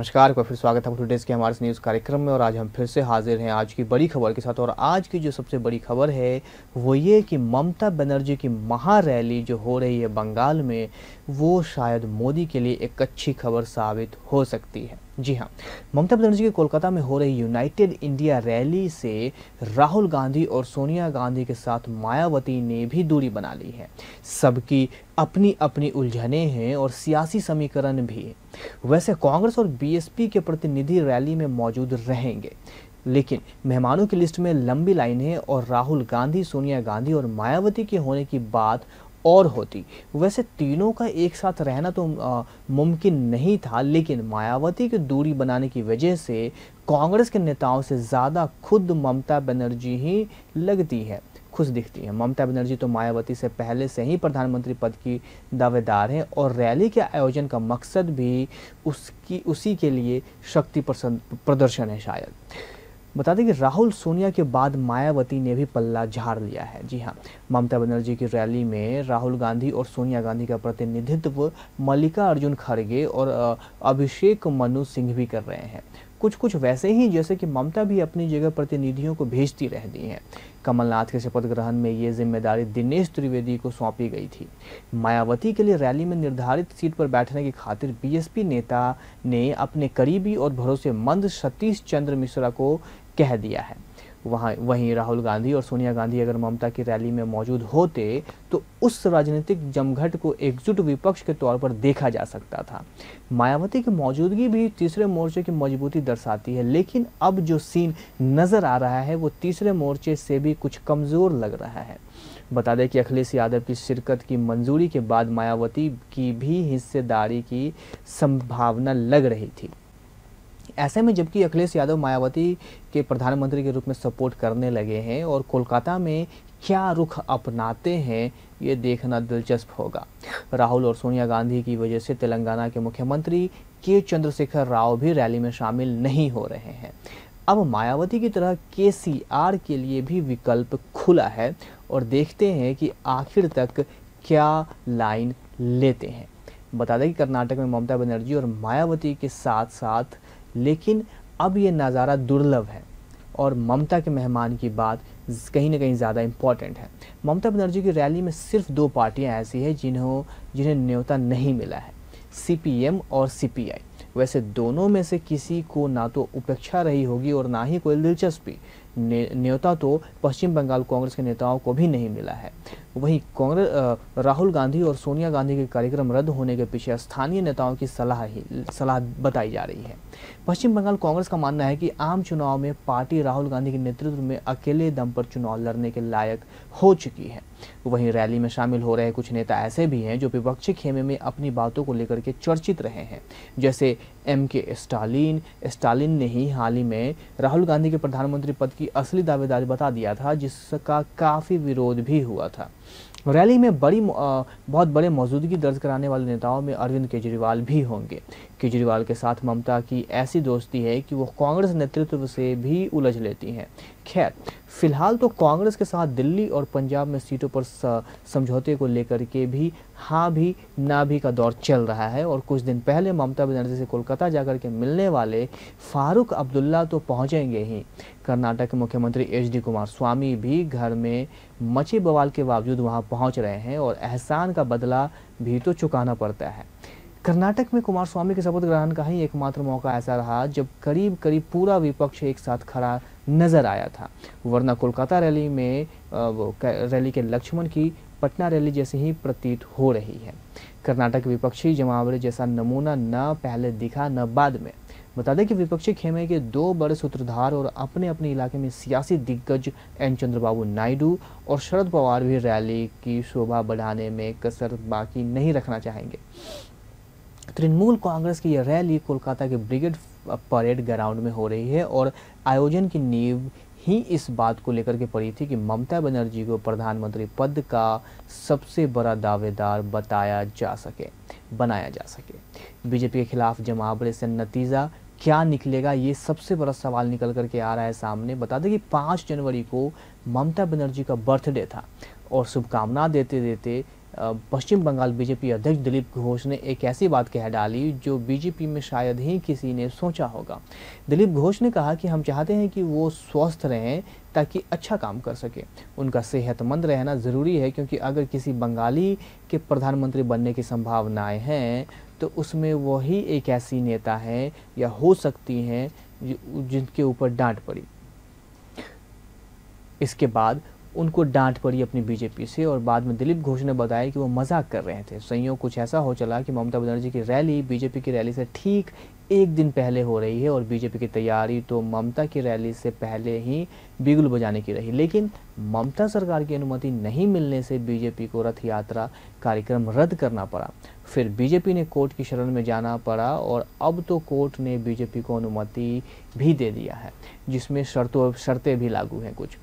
नमस्कार, एक बार फिर स्वागत है टुडेज के हमारे न्यूज़ कार्यक्रम में। और आज हम फिर से हाजिर हैं आज की बड़ी खबर के साथ। और आज की जो सबसे बड़ी खबर है वो ये कि ममता बनर्जी की महारैली जो हो रही है बंगाल में, वो शायद मोदी के लिए एक अच्छी खबर साबित हो सकती है। जी हाँ, ममता बनर्जी के कोलकाता में हो रही यूनाइटेड इंडिया रैली से राहुल गांधी और सोनिया गांधी के साथ मायावती ने भी दूरी बना ली है। सबकी अपनी अपनी उलझनें हैं और सियासी समीकरण भी। वैसे कांग्रेस और बीएसपी के प्रतिनिधि रैली में मौजूद रहेंगे, लेकिन मेहमानों की लिस्ट में लंबी लाइन है और राहुल गांधी, सोनिया गांधी और मायावती के होने की बात और होती। वैसे तीनों का एक साथ रहना तो मुमकिन नहीं था, लेकिन मायावती की दूरी बनाने की वजह से कांग्रेस के नेताओं से ज़्यादा खुद ममता बनर्जी ही लगती है, खुश दिखती है। ममता बनर्जी तो मायावती से पहले से ही प्रधानमंत्री पद की दावेदार हैं और रैली के आयोजन का मकसद भी उसी के लिए शक्ति प्रदर्शन है शायद। बता दें कि राहुल सोनिया के बाद मायावती ने भी पल्ला झाड़ लिया है। जी हाँ, ममता बनर्जी की रैली में राहुल गांधी और सोनिया गांधी का प्रतिनिधित्व मल्लिकार्जुन खड़गे और अभिषेक मनु सिंह भी कर रहे हैं। कुछ वैसे ही जैसे कि ममता भी अपनी जगह प्रतिनिधियों को भेजती रहती हैं। कमलनाथ के शपथ ग्रहण में ये जिम्मेदारी दिनेश त्रिवेदी को सौंपी गई थी। मायावती के लिए रैली में निर्धारित सीट पर बैठने की खातिर बीएसपी नेता ने अपने करीबी और भरोसेमंद सतीश चंद्र मिश्रा को कह दिया है। वहीं राहुल गांधी और सोनिया गांधी अगर ममता की रैली में मौजूद होते तो उस राजनीतिक जमघट को एकजुट विपक्ष के तौर पर देखा जा सकता था। मायावती की मौजूदगी भी तीसरे मोर्चे की मजबूती दर्शाती है, लेकिन अब जो सीन नजर आ रहा है वो तीसरे मोर्चे से भी कुछ कमजोर लग रहा है। बता दें कि अखिलेश यादव की शिरकत की मंजूरी के बाद मायावती की भी हिस्सेदारी की संभावना लग रही थी। ऐसे में जबकि अखिलेश यादव मायावती के प्रधानमंत्री के रूप में सपोर्ट करने लगे हैं और कोलकाता में क्या रुख अपनाते हैं ये देखना दिलचस्प होगा। राहुल और सोनिया गांधी की वजह से तेलंगाना के मुख्यमंत्री के चंद्रशेखर राव भी रैली में शामिल नहीं हो रहे हैं। अब मायावती की तरह केसीआर के लिए भी विकल्प खुला है और देखते हैं कि आखिर तक क्या लाइन लेते हैं। बता दें कि कर्नाटक में ममता बनर्जी और मायावती के साथ साथ, लेकिन अब ये नज़ारा दुर्लभ है और ममता के मेहमान की बात कहीं ना कहीं ज़्यादा इम्पॉर्टेंट है। ममता बनर्जी की रैली में सिर्फ दो पार्टियां ऐसी हैं जिन्हें न्योता नहीं मिला है, सीपीएम और सीपीआई। वैसे दोनों में से किसी को ना तो उपेक्षा रही होगी और ना ही कोई दिलचस्पी। न्योता तो पश्चिम बंगाल कांग्रेस के नेताओं को भी नहीं मिला है। वहीं कांग्रेस राहुल गांधी और सोनिया गांधी के कार्यक्रम रद्द होने के पीछे स्थानीय नेताओं की सलाह बताई जा रही है। पश्चिम बंगाल कांग्रेस का मानना है कि आम चुनाव में पार्टी राहुल गांधी के नेतृत्व में अकेले दम पर चुनाव लड़ने के लायक हो चुकी है। वहीं रैली में शामिल हो रहे कुछ नेता ऐसे भी हैं जो विपक्षी खेमे में अपनी बातों को लेकर के चर्चित रहे हैं, जैसे एमके स्टालिन ने ही हाल ही में राहुल गांधी के प्रधानमंत्री पद की असली दावेदारी बता दिया था, जिसका काफ़ी विरोध भी हुआ था। रैली में बहुत बड़े मौजूदगी दर्ज कराने वाले नेताओं में अरविंद केजरीवाल भी होंगे। केजरीवाल के साथ ममता की ऐसी दोस्ती है कि वो कांग्रेस नेतृत्व से भी उलझ लेती हैं। खैर, फिलहाल तो कांग्रेस के साथ दिल्ली और पंजाब में सीटों पर समझौते को लेकर के भी हाँ भी ना भी का दौर चल रहा है। और कुछ दिन पहले ममता बनर्जी से कोलकाता जाकर के मिलने वाले फारूक अब्दुल्ला तो पहुंचेंगे ही। कर्नाटक के मुख्यमंत्री एचडी कुमारस्वामी भी घर में मचे बवाल के बावजूद वहां पहुंच रहे हैं और एहसान का बदला भी तो चुकाना पड़ता है। कर्नाटक में कुमारस्वामी के शपथ ग्रहण का ही एकमात्र मौका ऐसा रहा जब करीब पूरा विपक्ष एक साथ खड़ा नजर आया था, वरना कोलकाता रैली के लक्ष्मण की पटना रैली जैसी ही प्रतीत हो रही है। कर्नाटक विपक्षी जमावड़े जैसा नमूना न पहले दिखा न बाद में। बता दें कि विपक्षी खेमे के दो बड़े सूत्रधार और अपने अपने इलाके में सियासी दिग्गज एन चंद्रबाबू नायडू और शरद पवार भी रैली की शोभा बढ़ाने में कसर बाकी नहीं रखना चाहेंगे। तृणमूल कांग्रेस की यह रैली कोलकाता के ब्रिगेड परेड ग्राउंड में हो रही है और आयोजन की नींव ही इस बात को लेकर के पड़ी थी कि ममता बनर्जी को प्रधानमंत्री पद का सबसे बड़ा दावेदार बनाया जा सके। बीजेपी के खिलाफ जमावड़े से नतीजा क्या निकलेगा, ये सबसे बड़ा सवाल निकल करके आ रहा है सामने। बता दें कि 5 जनवरी को ममता बनर्जी का बर्थडे था और शुभकामना देते देते पश्चिम बंगाल बीजेपी अध्यक्ष दिलीप घोष ने एक ऐसी बात कह डाली जो बीजेपी में शायद ही किसी ने सोचा होगा। दिलीप घोष ने कहा कि हम चाहते हैं कि वो स्वस्थ रहें ताकि अच्छा काम कर सके। उनका सेहतमंद रहना ज़रूरी है, क्योंकि अगर किसी बंगाली के प्रधानमंत्री बनने की संभावनाएं हैं तो उसमें वही एक ऐसी नेता है या हो सकती हैं जिनके ऊपर डांट पड़ी। इसके बाद उनको डांट पड़ी अपनी बीजेपी से, और बाद में दिलीप घोष ने बताया कि वो मजाक कर रहे थे। संयोग कुछ ऐसा हो चला कि ममता बनर्जी की रैली बीजेपी की रैली से ठीक एक दिन पहले हो रही है, और बीजेपी की तैयारी तो ममता की रैली से पहले ही बिगुल बजाने की रही। लेकिन ममता सरकार की अनुमति नहीं मिलने से बीजेपी को रथ यात्रा कार्यक्रम रद्द करना पड़ा। फिर बीजेपी ने कोर्ट की शरण में जाना पड़ा, और अब तो कोर्ट ने बीजेपी को अनुमति भी दे दिया है, जिसमें शर्तें भी लागू हैं कुछ।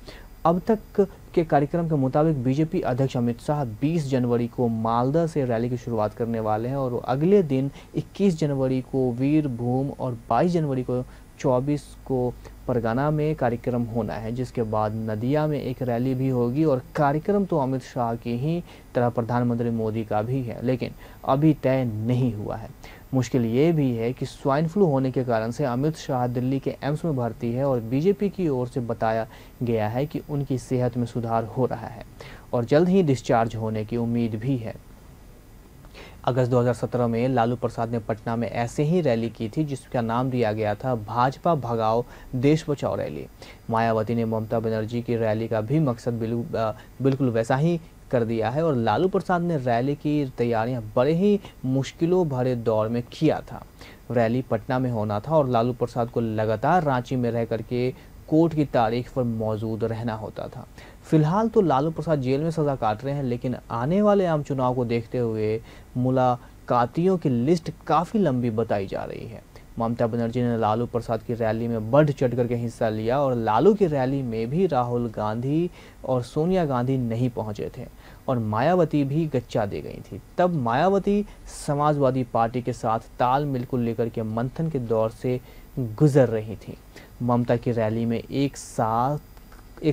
अब तक के कार्यक्रम के मुताबिक बीजेपी अध्यक्ष अमित शाह 20 जनवरी को मालदा से रैली की शुरुआत करने वाले हैं, और अगले दिन 21 जनवरी को वीरभूम और 22 जनवरी को 24 को परगना में कार्यक्रम होना है, जिसके बाद नदिया में एक रैली भी होगी। और कार्यक्रम तो अमित शाह की ही तरह प्रधानमंत्री मोदी का भी है, लेकिन अभी तय नहीं हुआ है। मुश्किल ये भी है कि स्वाइन फ्लू होने के कारण से अमित शाह दिल्ली के एम्स में भर्ती है, और बीजेपी की ओर से बताया गया है कि उनकी सेहत में सुधार हो रहा है और जल्द ही डिस्चार्ज होने की उम्मीद भी है। अगस्त 2017 में लालू प्रसाद ने पटना में ऐसे ही रैली की थी, जिसका नाम दिया गया था भाजपा भगाओ देश बचाओ रैली। मायावती ने ममता बनर्जी की रैली का भी मकसद बिल्कुल वैसा ही कर दिया है, और लालू प्रसाद ने रैली की तैयारियां बड़े ही मुश्किलों भरे दौर में किया था। रैली पटना में होना था, और लालू प्रसाद को लगातार रांची में रह करके कोर्ट की तारीख पर मौजूद रहना होता था। फिलहाल तो लालू प्रसाद जेल में सजा काट रहे हैं, लेकिन आने वाले आम चुनाव को देखते हुए मुलाकातियों की लिस्ट काफ़ी लंबी बताई जा रही है। ममता बनर्जी ने लालू प्रसाद की रैली में बढ़ चढ़ करके हिस्सा लिया, और लालू की रैली में भी राहुल गांधी और सोनिया गांधी नहीं पहुंचे थे, और मायावती भी गच्चा दे गई थी। तब मायावती समाजवादी पार्टी के साथ तालमेल को लेकर के मंथन के दौर से गुजर रही थी। ममता की रैली में एक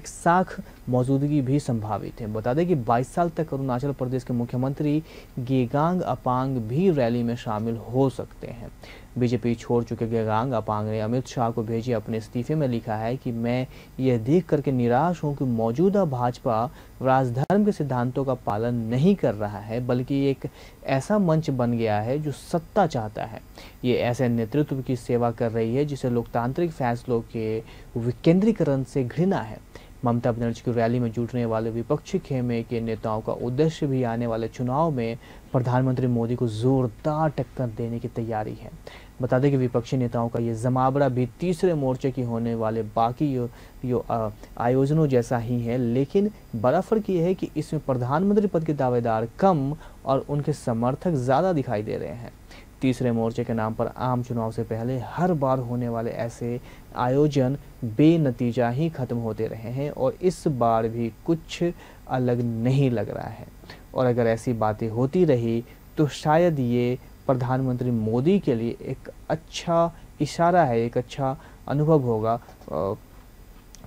साख मौजूदगी भी संभावित है। बता दें कि 22 साल तक अरुणाचल प्रदेश के मुख्यमंत्री गेगांग अपांग भी रैली में शामिल हो सकते हैं। बीजेपी छोड़ चुके गेगांग अपांग ने अमित शाह को भेजे अपने इस्तीफे में लिखा है कि मैं यह देख करके निराश हूं कि मौजूदा भाजपा राजधर्म के सिद्धांतों का पालन नहीं कर रहा है, बल्कि एक ऐसा मंच बन गया है जो सत्ता चाहता है। ये ऐसे नेतृत्व की सेवा कर रही है जिसे लोकतांत्रिक फैसलों के विकेंद्रीकरण से घृणा है। ममता बनर्जी की रैली में जुटने वाले विपक्षी खेमे के नेताओं का उद्देश्य भी आने वाले चुनाव में प्रधानमंत्री मोदी को जोरदार टक्कर देने की तैयारी है। बता दें कि विपक्षी नेताओं का ये जमावड़ा भी तीसरे मोर्चे की होने वाले बाकी आयोजनों जैसा ही है, लेकिन बड़ा फर्क ये है कि इसमें प्रधानमंत्री पद के दावेदार कम और उनके समर्थक ज़्यादा दिखाई दे रहे हैं। तीसरे मोर्चे के नाम पर आम चुनाव से पहले हर बार होने वाले ऐसे आयोजन बेनतीजा ही खत्म होते रहे हैं, और इस बार भी कुछ अलग नहीं लग रहा है। और अगर ऐसी बातें होती रही तो शायद ये प्रधानमंत्री मोदी के लिए एक अच्छा इशारा है, एक अच्छा अनुभव होगा,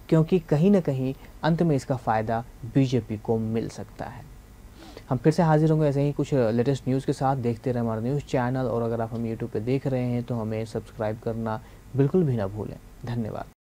क्योंकि कहीं ना कहीं अंत में इसका फ़ायदा बीजेपी को मिल सकता है। हम फिर से हाजिर होंगे ऐसे ही कुछ लेटेस्ट न्यूज़ के साथ। देखते रहें हमारा न्यूज़ चैनल, और अगर आप हम यूट्यूब पे देख रहे हैं तो हमें सब्सक्राइब करना बिल्कुल भी ना भूलें। धन्यवाद।